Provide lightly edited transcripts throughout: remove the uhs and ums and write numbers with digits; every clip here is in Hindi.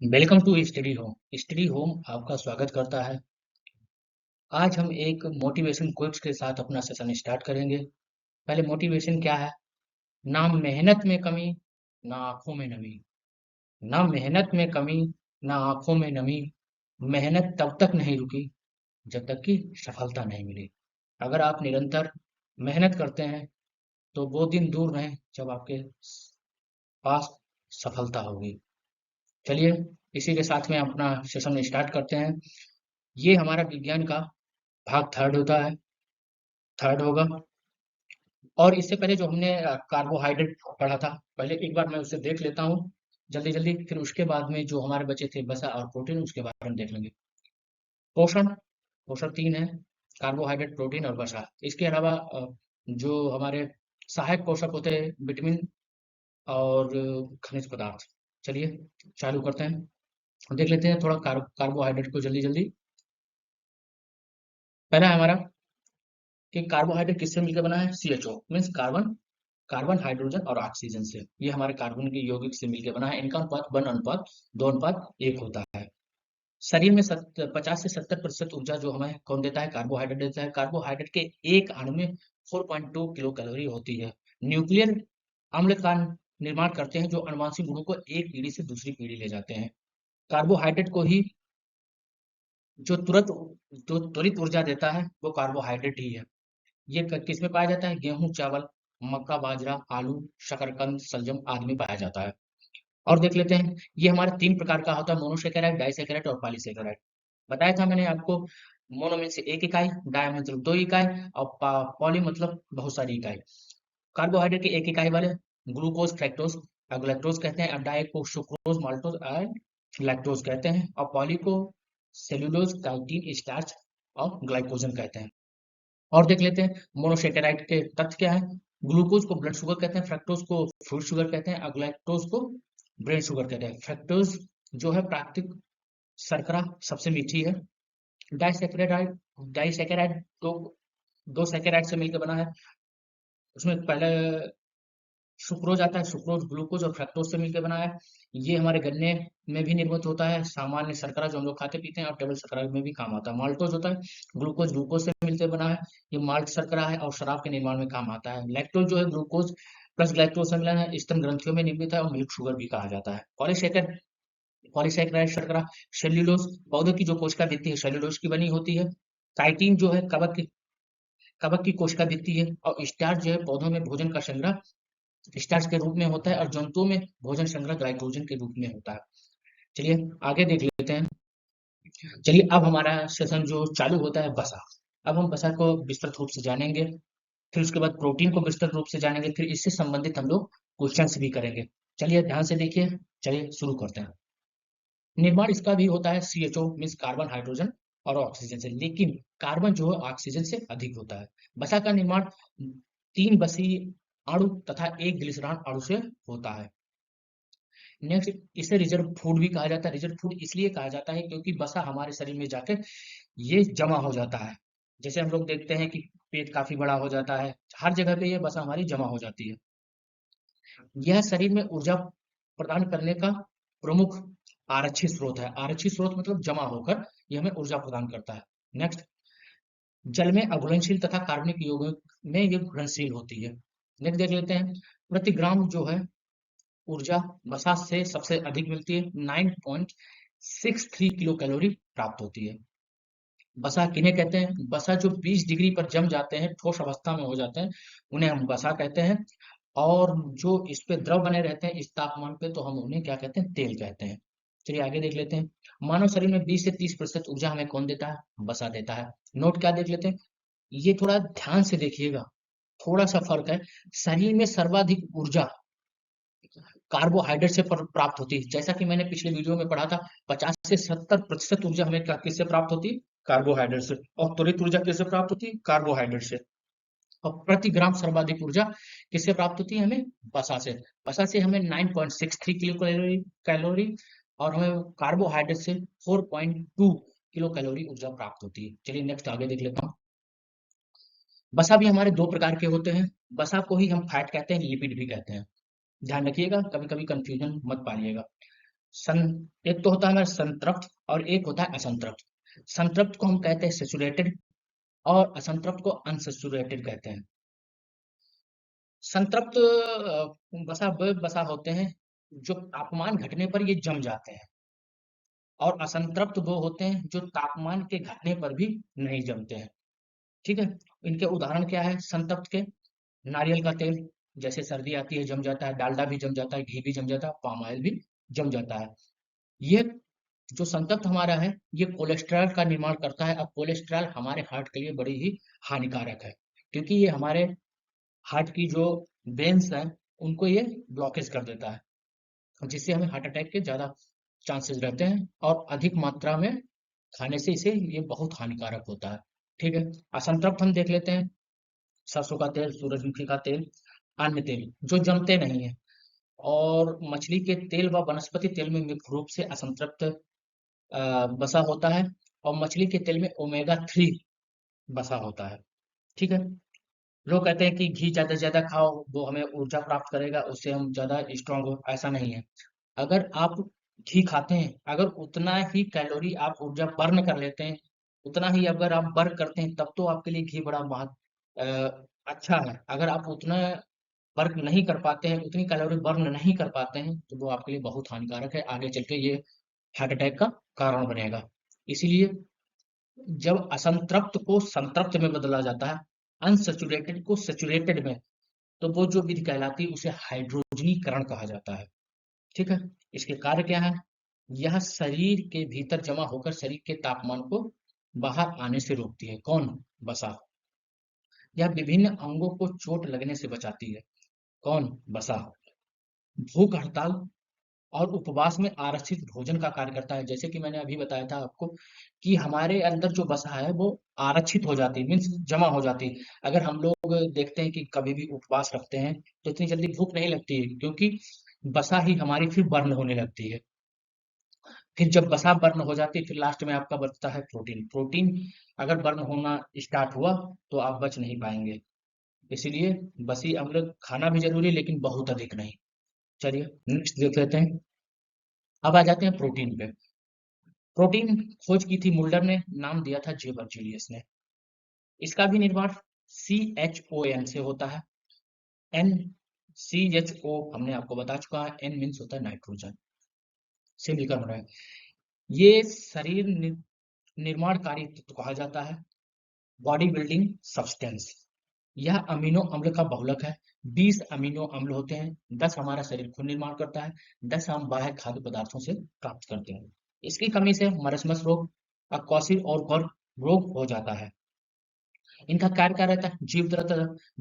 Welcome to Study Home. Study Home आपका स्वागत करता है। आज हम एक मोटिवेशन कोट्स के साथ अपना सेशन स्टार्ट करेंगे। पहले मोटिवेशन क्या है? ना मेहनत में कमी, ना आंखों में नमी। ना मेहनत में कमी, ना आंखों में नमी। मेहनत तब तक नहीं रुकी जब तक कि सफलता नहीं मिली। अगर आप निरंतर मेहनत करते हैं तो वो दिन दूर नहीं जब आपके पास सफलता होगी। चलिए, इसी के साथ में अपना सेशन स्टार्ट करते हैं। ये हमारा विज्ञान का भाग थर्ड होता है, थर्ड होगा। और इससे पहले जो हमने कार्बोहाइड्रेट पढ़ा था, पहले एक बार मैं उसे देख लेता हूँ जल्दी जल्दी, फिर उसके बाद में जो हमारे बचे थे वसा और प्रोटीन, उसके बारे में देख लेंगे। पोषण, पोषण तीन है: कार्बोहाइड्रेट, प्रोटीन और वसा। इसके अलावा जो हमारे सहायक पोषक होते हैं, विटामिन और खनिज पदार्थ। चलिए चालू करते हैं, देख लेते हैं थोड़ा कार्बोहाइड्रेट को जल्दी जल्दी। पहला है हमारा कि कार्बोहाइड्रेट किससे मिलकर बना है? CHO means carbon, carbon hydrogen और ऑक्सीजन से। ये हमारे कार्बन के यौगिक से मिलकर बना है। इनका अनुपात 1:2:1 होता है। शरीर में 50 से 70% ऊर्जा जो हमें कौन देता है? कार्बोहाइड्रेट देता है। कार्बोहाइड्रेट के एक अणु में 4.2 किलो कैलोरी होती है। न्यूक्लियर अम्ल का निर्माण करते हैं जो अनुवांशिक गुणों को एक पीढ़ी से दूसरी पीढ़ी ले जाते हैं। कार्बोहाइड्रेट को ही जो तुरंत जो त्वरित ऊर्जा देता है वो कार्बोहाइड्रेट ही है। ये किसमें पाया जाता है? गेहूं, चावल, मक्का, बाजरा, आलू, शकरकंद, शलजम आदि में पाया जाता है। और देख लेते हैं, ये हमारे तीन प्रकार का होता है: मोनोसेकेराइड, डाइसेकेराइड और पॉलीसेकेराइड। बताया था मैंने आपको। मोनो मीन्स एक इकाई, डाई मतलब दो इकाई, और पॉली मतलब बहुत सारी इकाई। कार्बोहाइड्रेट की एक इकाई वाले ग्लूकोज, फ्रैक्टोज, ग्लैक्टोज कहते हैं। और डाई को सुक्रोज, माल्टोज एंड लैक्टोज कहते हैं। और पॉली को सेलुलोज, काइटिन, स्टार्च और ग्लाइकोजन कहते हैं। और देख लेते हैं मोनोसेकेराइड के तथ्य क्या है। ग्लूकोज को ब्लड शुगर कहते हैं, फ्रक्टोज को फूड शुगर कहते हैं, और ग्लैक्टोज को ब्रेन शुगर कहते हैं। फ्रक्टोज जो है प्राकृतिक शर्करा, सबसे मीठी है। डाइसेकेराइड, डाइसेकेराइड तो दो सेकेराइड से मिलकर बना है। उसमें पहले सुक्रोज आता है, सुक्रोज ग्लूकोज और फ्रक्टोज से मिलकर बना है। ये हमारे गन्ने में भी निर्मित होता है, सामान्य शर्करा जो हम लोग खाते पीते हैं, और टेबल शर्करा में भी काम आता है। माल्टोज होता है, ग्लूकोज ग्लूकोज से मिलकर बना है। ये माल्ट शर्करा है और शराब के निर्माण में काम आता है। लैक्टोज जो है ग्लूकोज प्लस ग्लाइकोज सम्मेलन है, स्तन ग्रंथियों में निर्मित है और मिल्क शुगर भी कहा जाता है। पॉलीसेकेराइड शर्करा, सेल्यूलोज पौधे की जो कोशिका भित्ति है सेल्यूलोज की बनी होती है। काइटिन जो है कवक की कोशिका भित्ति है। और स्टार्च जो है पौधों में भोजन का संग्रह स्टार्च के रूप में होता है, और जंतुओं में भोजन संग्रह ग्लाइकोजन के रूप में होता है। चलिए आगे देख लेते हैं। चलिए अब हमारा सेशन जो चालू होता है वसा। अब हम वसा को विस्तृत रूप से जानेंगे, फिर उसके बाद प्रोटीन को विस्तृत रूप से जानेंगे, फिर इससे संबंधित हम लोग क्वेश्चंस भी करेंगे। चलिए ध्यान से देखिए, चलिए शुरू करते हैं। निर्माण इसका भी होता है CHO मीन्स कार्बन, हाइड्रोजन और ऑक्सीजन से, लेकिन कार्बन जो है ऑक्सीजन से अधिक होता है। वसा का निर्माण तीन बसीय अणु तथा एक ग्लिसरॉल अणु से होता है। नेक्स्ट, इसे रिजर्व फूड भी कहा जाता है। रिजर्व फूड इसलिए कहा जाता है क्योंकि वसा हमारे शरीर में जाकर ये जमा हो जाता है। जैसे हम लोग देखते हैं कि पेट काफी बड़ा हो जाता है, हर जगह पे ये वसा हमारी जमा हो जाती है। यह शरीर में ऊर्जा प्रदान करने का प्रमुख आरक्षित स्रोत है। आरक्षित स्रोत मतलब जमा होकर यह हमें ऊर्जा प्रदान करता है। नेक्स्ट, जल में अघुलनशील तथा कार्बनिक यौगिक में ये घुलनशील होती है। नेक्स्ट देख लेते हैं, प्रति ग्राम जो है ऊर्जा वसा से सबसे अधिक मिलती है, 9.63 किलो कैलोरी प्राप्त होती है। वसा किन्हें कहते हैं? वसा जो 20 डिग्री पर जम जाते हैं, ठोस अवस्था में हो जाते हैं, उन्हें हम वसा कहते हैं। और जो इस पे द्रव बने रहते हैं इस तापमान पे, तो हम उन्हें क्या कहते हैं? तेल कहते हैं। चलिए आगे देख लेते हैं। मानव शरीर में 20 से 30% ऊर्जा हमें कौन देता है? वसा देता है। नोट क्या देख लेते हैं, ये थोड़ा ध्यान से देखिएगा, थोड़ा सा फर्क है। शरीर में सर्वाधिक ऊर्जा कार्बोहाइड्रेट से प्राप्त होती है। जैसा कि मैंने पिछले वीडियो में पढ़ा था, 50 से 70% ऊर्जा हमें किससे प्राप्त होती है? कार्बोहाइड्रेट से। और त्वरित ऊर्जा किससे प्राप्त होती है? कार्बोहाइड्रेट से। और प्रति ग्राम सर्वाधिक ऊर्जा किससे प्राप्त होती है? हमें वसा से। वसा से हमें 9.63 किलो कैलोरी कैलोरी और हमें कार्बोहाइड्रेट से 4.2 किलो कैलोरी ऊर्जा प्राप्त होती है। चलिए नेक्स्ट आगे देख लेता हूँ। वसा भी हमारे दो प्रकार के होते हैं। वसा को ही हम फैट कहते हैं, लिपिड भी कहते हैं। ध्यान रखिएगा, कभी कभी कंफ्यूजन मत पालिएगा। सन एक तो होता है हमारा संतृप्त और एक होता है असंतृप्त। संतृप्त को हम कहते हैं सेचुरेटेड और असंतृप्त को अनसेचुरेटेड कहते हैं। संतृप्त बसा वे बसा होते हैं जो तापमान घटने पर ये जम जाते हैं, और असंतृप्त वो होते हैं जो तापमान के घटने पर भी नहीं जमते हैं। ठीक है, इनके उदाहरण क्या है संतृप्त के? नारियल का तेल, जैसे सर्दी आती है जम जाता है, डालडा भी जम जाता है, घी भी जम जाता है, पाम ऑयल भी जम जाता है। ये जो संतप्त हमारा है, ये कोलेस्ट्रॉल का निर्माण करता है। अब कोलेस्ट्रॉल हमारे हार्ट के लिए बड़ी ही हानिकारक है, क्योंकि ये हमारे हार्ट की जो वेन्स हैं उनको ये ब्लॉकेज कर देता है, जिससे हमें हार्ट अटैक के ज्यादा चांसेस रहते हैं, और अधिक मात्रा में खाने से इसे ये बहुत हानिकारक होता है। ठीक है, असंतृप्त हम देख लेते हैं। सरसों का तेल, सूरजमुखी का तेल, अन्य तेल जो जमते नहीं है, और मछली के तेल व वनस्पति तेल में मुख्य रूप से असंतृप्त बसा होता है, और मछली के तेल में ओमेगा 3 बसा होता है। ठीक है, लोग कहते हैं कि घी ज्यादा से ज्यादा खाओ, वो हमें ऊर्जा प्राप्त करेगा, उससे हम ज्यादा स्ट्रांग हो। ऐसा नहीं है। अगर आप घी खाते हैं, अगर उतना ही कैलोरी आप ऊर्जा बर्न कर लेते हैं, उतना ही अगर आप बर्न करते हैं, तब तो आपके लिए घी बड़ा अच्छा है। अगर आप उतना बर्न नहीं कर पाते हैं, उतनी कैलोरी बर्न नहीं कर पाते हैं, तो वो आपके लिए बहुत हानिकारक है। आगे चल के ये हार्ट अटैक का कारण बनेगा। इसीलिए जब असंतृप्त को संतृप्त में बदला जाता है, अनसेचुरेटेड को सेचुरेटेड में, तो वो जो विधि कहलाती है उसे हाइड्रोजनीकरण कहा जाता है। ठीक है, इसके कार्य क्या है? यह शरीर के भीतर जमा होकर शरीर के तापमान को बाहर आने से रोकती है। कौन? बसा। यह विभिन्न अंगों को चोट लगने से बचाती है। कौन? बसा। भूख हड़ताल और उपवास में आरक्षित भोजन का कार्य करता है। जैसे कि मैंने अभी बताया था आपको कि हमारे अंदर जो वसा है वो आरक्षित हो जाती है, मीन्स जमा हो जाती है। अगर हम लोग देखते हैं कि कभी भी उपवास रखते हैं तो इतनी जल्दी भूख नहीं लगती है, क्योंकि वसा ही हमारी फिर बर्न होने लगती है। फिर जब वसा बर्न हो जाती है, फिर लास्ट में आपका बचता है प्रोटीन। प्रोटीन अगर बर्न होना स्टार्ट हुआ तो आप बच नहीं पाएंगे। इसीलिए बसी अम्ल खाना भी जरूरी है, लेकिन बहुत अधिक नहीं। चलिए नेक्स्ट देख लेते हैं। अब आ जाते हैं प्रोटीन पे। प्रोटीन खोज की थी मुल्डर ने, नाम दिया था जे बर्जीलियस ने। इसका भी निर्माण CHON से होता है। एन CHO हमने आपको बता चुका है, एन मीन्स होता है नाइट्रोजन से मिलकर बना है। ये शरीर निर्माणकारी तत्व कहा जाता है, बॉडी बिल्डिंग सब्सटेंस। यह अमीनो अम्ल का बहुलक है। 20 अमीनो अम्ल होते हैं, 10 हमारा शरीर खुद निर्माण करता है, 10 हम बाह्य खाद्य पदार्थों से प्राप्त करते हैं। इसकी कमी से मरस्मस रोग, अकौसिल और गर्भ रोग हो जाता है। इनका कार्य क्या रहता है?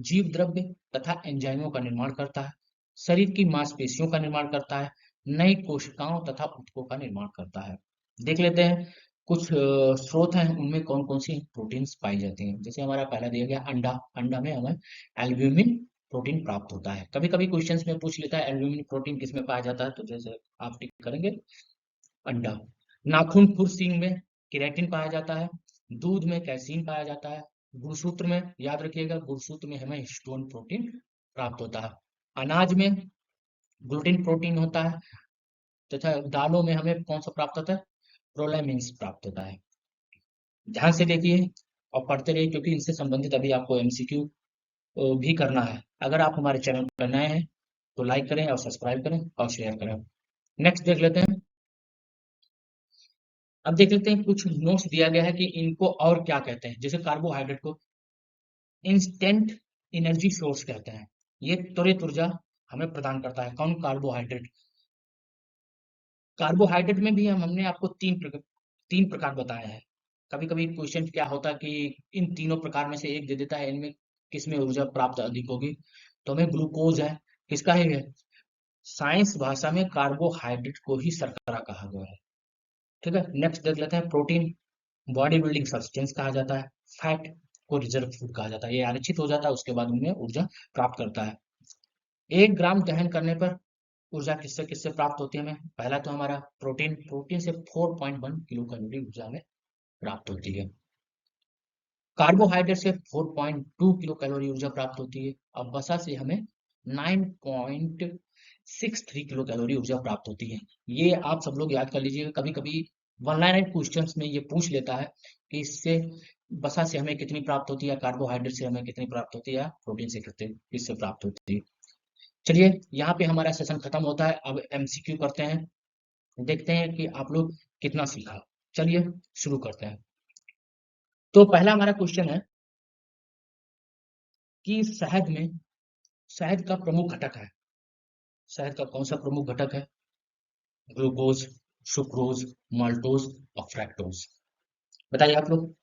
जीव द्रव्य तथा एंजाइमों का निर्माण करता है, शरीर की मांसपेशियों का निर्माण करता है, नई कोशिकाओं तथा ऊतकों का निर्माण करता है। देख लेते हैं कुछ स्रोत हैं, उनमें कौन कौन सी प्रोटीन्स पाई जाती हैं। जैसे हमारा पहला दिया गया अंडा। अंडा में हमें एल्ब्यूमिन प्रोटीन प्राप्त होता है। कभी कभी क्वेश्चंस में पूछ लेता है एल्ब्यूमिन प्रोटीन किस में पाया जाता है, तो जैसे आप टिक करेंगे अंडा। नाखून खुर सींग में केराटिन पाया जाता है। दूध में कैसीन पाया जाता है। गुणसूत्र में याद रखिएगा, गुणसूत्र में हमें हिस्टोन प्रोटीन प्राप्त होता है। अनाज में ग्लूटिन प्रोटीन होता है, तथा दालों में हमें कौन सा प्राप्त होता है? प्रोलैमिन्स प्राप्त होता है। ध्यान से देखिए और पढ़ते रहिए, क्योंकि इनसे संबंधित अभी आपको MCQ भी करना है। अगर आप हमारे चैनल पर नए हैं तो लाइक करें और सब्सक्राइब करें और शेयर करें। नेक्स्ट देख लेते हैं। अब देख लेते हैं, कुछ नोट्स दिया गया है कि इनको और क्या कहते हैं। जैसे कार्बोहाइड्रेट को इंस्टेंट एनर्जी सोर्स कहते हैं। ये त्वरित ऊर्जा हमें प्रदान करता है। कौन? कार्बोहाइड्रेट। कार्बोहाइड्रेट में भी हमने आपको तीन प्रकार बताए हैं। कभी कभी क्वेश्चन क्या होता है कि इन तीनों प्रकार में से एक दे देता है, इनमें किस में ऊर्जा प्राप्त अधिक होगी, तो हमें ग्लूकोज है। किसका है? साइंस भाषा में कार्बोहाइड्रेट को ही शर्करा कहा गया है। ठीक है, नेक्स्ट देख लेते हैं। प्रोटीन बॉडी बिल्डिंग सब्सटेंस कहा जाता है। फैट को रिजर्व फूड कहा जाता है। ये आरक्षित हो जाता है, उसके बाद उनमें ऊर्जा प्राप्त करता है। 1 ग्राम दहन करने पर ऊर्जा किससे किससे प्राप्त होती है हमें? पहला तो हमारा प्रोटीन। प्रोटीन से 4.1 किलो कैलोरी ऊर्जा हमें प्राप्त होती है। कार्बोहाइड्रेट से 4.2 किलो कैलोरी ऊर्जा प्राप्त होती है। और वसा से हमें 9.8 63 किलो कैलोरी ऊर्जा प्राप्त होती है। ये आप सब लोग याद कर लीजिएगा, कभी कभी वन लाइनर क्वेश्चंस में ये पूछ लेता है कि इससे वसा से हमें कितनी प्राप्त होती है, कार्बोहाइड्रेट से हमें कितनी प्राप्त होती है, प्रोटीन से कितनी किससे प्राप्त होती है। चलिए यहाँ पे हमारा सेशन खत्म होता है, अब एमसीक्यू करते हैं, देखते हैं कि आप लोग कितना सीखा। चलिए शुरू करते हैं। तो पहला हमारा क्वेश्चन है कि शहद का प्रमुख घटक है। शहद का कौन सा प्रमुख घटक है? ग्लूकोज, सुक्रोज, माल्टोज और फ्रैक्टोज। बताइए आप लोग।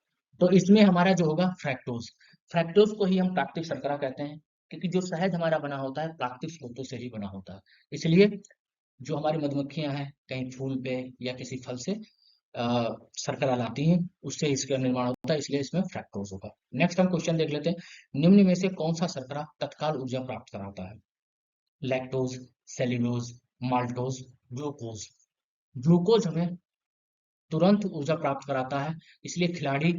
तो इसमें हमारा जो होगा फ्रैक्टोज। फ्रैक्टोज को ही हम प्राकृतिक शर्करा कहते हैं, क्योंकि जो शहद हमारा बना होता है प्राकृतिक स्रोतों से ही बना होता है। इसलिए जो हमारी मधुमक्खियां हैं कहीं फूल पे या किसी फल से शर्करा लाती हैं, उससे इसका निर्माण होता है, इसलिए इसमें फ्रैक्टोज होगा। नेक्स्ट हम क्वेश्चन देख लेते हैं, निम्न में से कौन सा शर्करा तत्काल ऊर्जा प्राप्त कराता है? Lactose, cellulose, maltose, glucose. Glucose हमें तुरंत ऊर्जा प्राप्त कराता है, इसलिए खिलाड़ी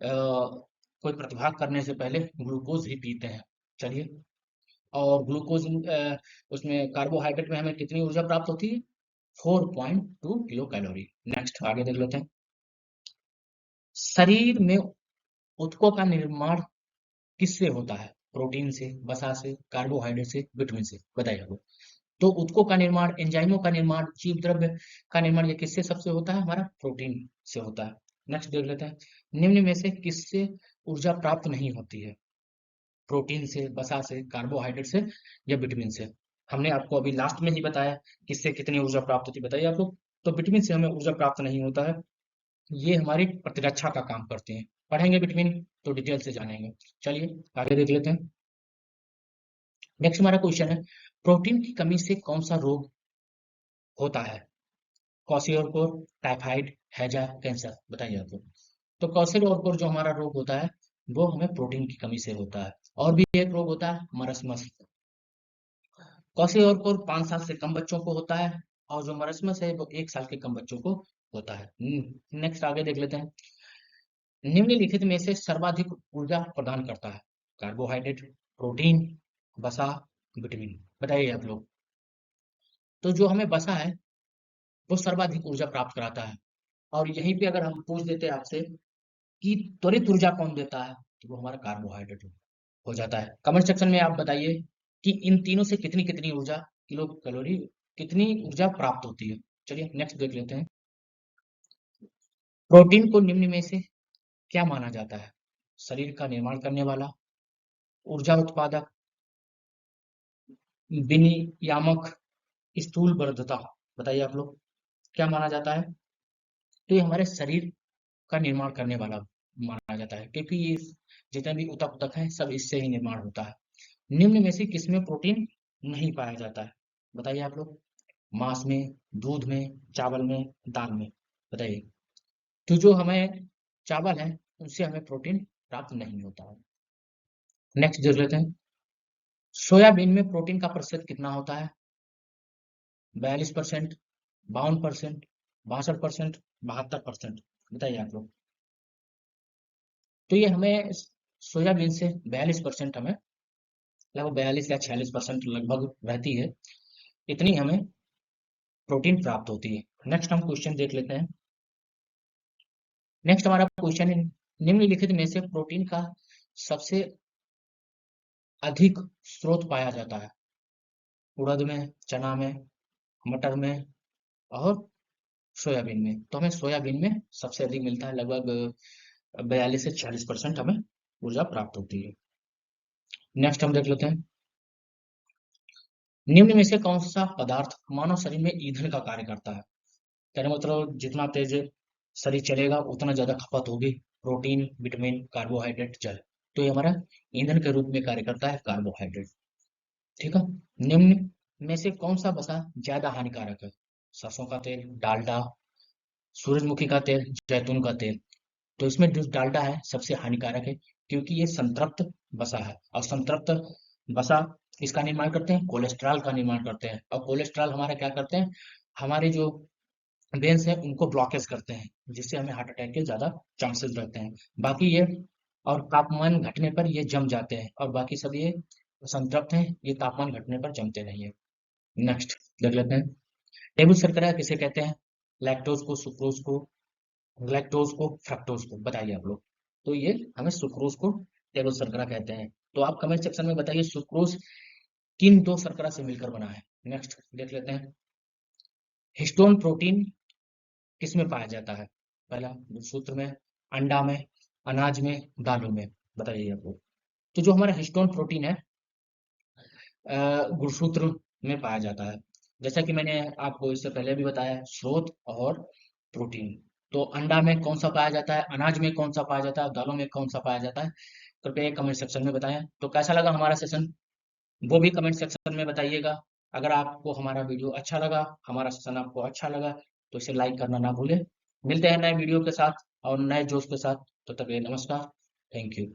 कोई प्रतिभाग करने से पहले ग्लूकोज ही पीते हैं। चलिए, और ग्लूकोज उसमें कार्बोहाइड्रेट में हमें कितनी ऊर्जा प्राप्त होती है? 4.2 किलो कैलोरी। नेक्स्ट आगे देख लेते हैं। शरीर में ऊतकों का निर्माण किससे होता है? प्रोटीन से, वसा से, कार्बोहाइड्रेट से, विटामिन से। बताइए आपको। तो ऊतकों का निर्माण, एंजाइमों का निर्माण, जीव द्रव्य का निर्माण ये किससे सबसे होता है? हमारा प्रोटीन से होता है। नेक्स्ट देख लेते हैं, निम्न में से किससे ऊर्जा प्राप्त नहीं होती है? प्रोटीन से, वसा से, कार्बोहाइड्रेट से या विटामिन से? हमने आपको अभी लास्ट में ही बताया किससे कितनी ऊर्जा प्राप्त होती है, बताइए आप लोग। तो विटामिन से हमें ऊर्जा प्राप्त नहीं होता है, ये हमारी प्रतिरक्षा का काम करते हैं। पढ़ेंगे विटामिन तो डिटेल से जानेंगे। चलिए आगे देख लेते हैं। नेक्स्ट हमारा क्वेश्चन है, प्रोटीन की कमी से कौन सा रोग होता है? क्वाशियोरकोर, टाइफाइड, हैजा, कैंसर। बताइए आप लोग। तो क्वाशियोरकोर जो हमारा रोग होता है वो हमें प्रोटीन की कमी से होता है। और भी एक रोग होता है मरस्मस। क्वाशियोरकोर 5 साल से कम बच्चों को होता है, और जो मरस्मस है वो 1 साल के कम बच्चों को होता है। नेक्स्ट आगे देख लेते हैं, निम्नलिखित में से सर्वाधिक ऊर्जा प्रदान करता है? कार्बोहाइड्रेट, प्रोटीन, वसा, विटामिन। बताइए आप लोग। तो जो हमें वसा है वो सर्वाधिक ऊर्जा प्राप्त कराता है, और यहीं पे अगर हम पूछ देते हैं आपसे कि त्वरित ऊर्जा कौन देता है, तो वो हमारा कार्बोहाइड्रेट हो जाता है। कमेंट सेक्शन में आप बताइए कि इन तीनों से कितनी कितनी ऊर्जा, किलो कैलोरी, कितनी ऊर्जा प्राप्त होती है। चलिए नेक्स्ट देख लेते हैं, प्रोटीन को निम्न में से क्या माना जाता है? शरीर का निर्माण करने वाला, ऊर्जा उत्पादक, विनियामक, स्थूलवर्धता। बताइए आप लोग, क्या माना जाता है? तो ये हमारे शरीर का निर्माण करने वाला माना जाता है, क्योंकि ये जितने भी ऊतक उतक हैं सब इससे ही निर्माण होता है। निम्न में से किसमें प्रोटीन नहीं पाया जाता है? बताइए आप लोग। मांस में, दूध में, चावल में, दाल में। बताइए। तो जो हमें चावल है उनसे हमें प्रोटीन प्राप्त नहीं होता है। नेक्स्ट देख लेते हैं, सोयाबीन में प्रोटीन का प्रतिशत कितना होता है? 42%, 52%, 62%, 72%। बताइए आप लोग। तो ये हमें सोयाबीन से 42% हमें, लगभग 42 या 46% लगभग रहती है, इतनी हमें प्रोटीन प्राप्त होती है। नेक्स्ट हम क्वेश्चन देख लेते हैं। नेक्स्ट हमारा क्वेश्चन है, निम्नलिखित में से प्रोटीन का सबसे अधिक स्रोत पाया जाता है? उड़द में, चना में, मटर में और सोयाबीन में। तो हमें सोयाबीन में सबसे अधिक मिलता है, लगभग 42 से 46% हमें ऊर्जा प्राप्त होती है। नेक्स्ट हम देख लेते हैं, निम्न में से कौन सा पदार्थ मानव शरीर में ईंधन का कार्य करता है? कहने का मतलब जितना तेज शरीर चलेगा उतना ज्यादा खपत होगी। प्रोटीन, विटामिन, कार्बोहाइड्रेट, जल। तो ये हमारा ईंधन के रूप में कार्य करता है कार्बोहाइड्रेट। ठीक है। निम्न में से कौन सा वसा ज्यादा हानिकारक है? सरसों का तेल, डालडा, सूरजमुखी का तेल, जैतून का तेल। तो इसमें जो डालडा है सबसे हानिकारक है, क्योंकि ये संतृप्त वसा है, और संतृप्त वसा इसका निर्माण करते हैं, कोलेस्ट्रॉल का निर्माण करते हैं, और कोलेस्ट्रॉल हमारा क्या करते हैं, हमारे जो वेन्स हैं उनको ब्लॉकेज करते हैं, जिससे हमें हार्ट अटैक के ज्यादा चांसेस रहते हैं। बाकी ये, और तापमान घटने पर ये जम जाते हैं, और बाकी सब ये संतृप्त हैं, ये तापमान घटने पर जमते नहीं है। नेक्स्ट देख लेते हैं, टेबल शर्करा किसे कहते हैं? लैक्टोज को, सुक्रोज को, लैक्टोज को, फ्रक्टोज को, बताइए आप लोग। तो ये हमें सुक्रोज को टेबल शर्करा कहते हैं। तो आप कमेंट सेक्शन में बताइए सुक्रोज किन दो शर्करा से मिलकर बना है। नेक्स्ट देख लेते हैं, हिस्टोन प्रोटीन किसमें पाया जाता है? पहला सूत्र में, अंडा में, अनाज में, दालों में, बताइए आप लोग। तो जो हमारा हिस्टोन प्रोटीन है गुणसूत्र में पाया जाता है। जैसा कि मैंने आपको इससे पहले भी बताया, स्रोत और प्रोटीन। तो अंडा में कौन सा पाया जाता है, अनाज में कौन सा पाया जाता है, दालों में कौन सा पाया जाता है? कृपया कमेंट सेक्शन में बताएं। तो कैसा लगा हमारा सेशन, वो भी कमेंट सेक्शन में बताइएगा। अगर आपको हमारा वीडियो अच्छा लगा, हमारा सेशन आपको अच्छा लगा, तो इसे लाइक करना ना भूलें। मिलते हैं नए वीडियो के साथ और नए जोश के साथ। तो तब तक के लिए नमस्कार, थैंक यू।